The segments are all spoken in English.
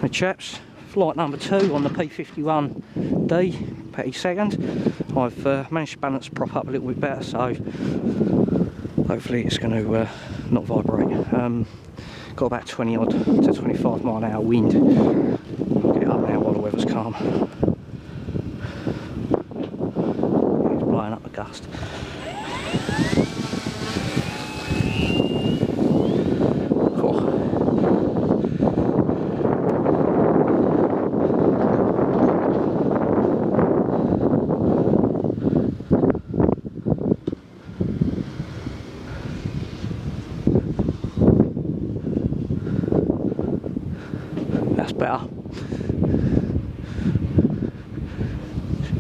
Hey chaps, flight number 2 on the P51D Petty second. I've managed to balance the prop up a little bit better, so hopefully it's going to not vibrate. Got about 20 odd to 25 mile an hour wind. I'll get up now while the weather's calm. It's blowing up a gust. That's better.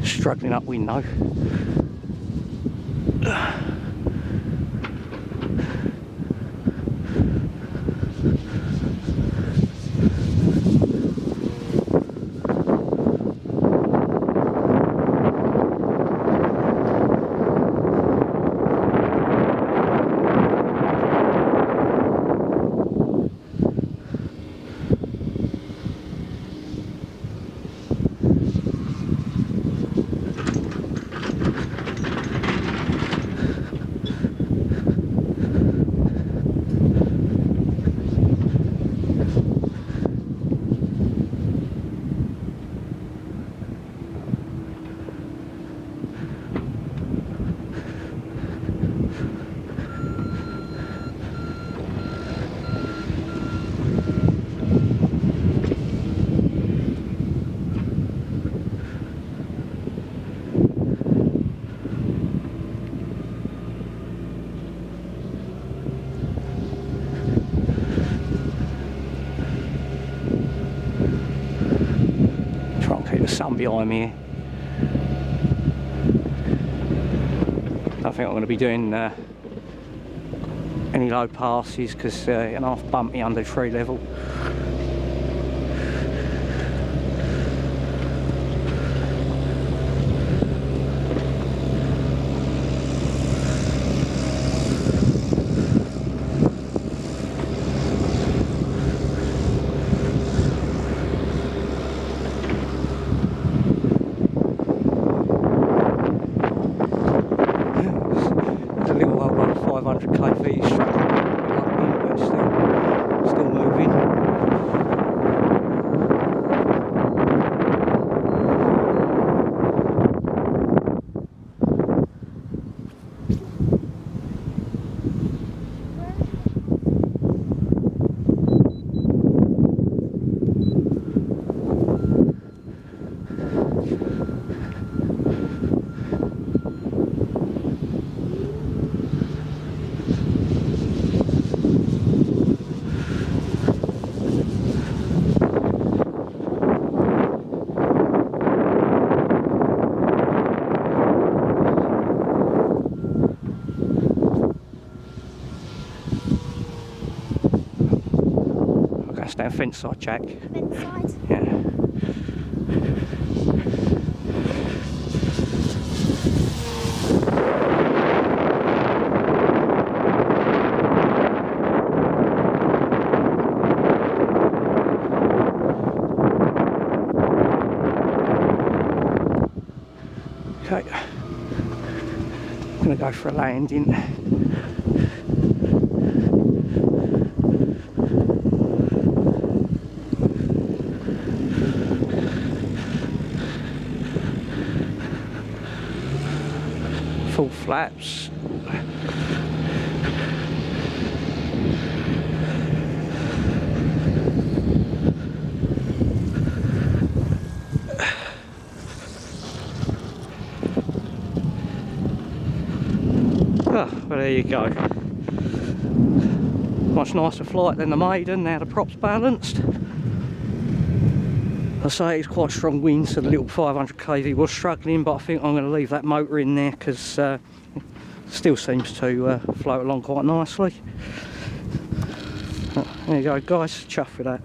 Struggling upwind though. Keep the sun behind me here. Don't think I'm going to be doing any low passes because it's half bumpy under tree level. A little over 500 kV is struggling but still moving. Down fence side, Jack. Fence side? Yeah. Okay. I'm gonna go for a landing. Full flaps. Oh, well there you go. Much nicer flight than the maiden, now the prop's balanced. I say it's quite strong wind, so the little 500 kV was struggling, but I think I'm going to leave that motor in there because it still seems to float along quite nicely. There you go guys, chuffed with that.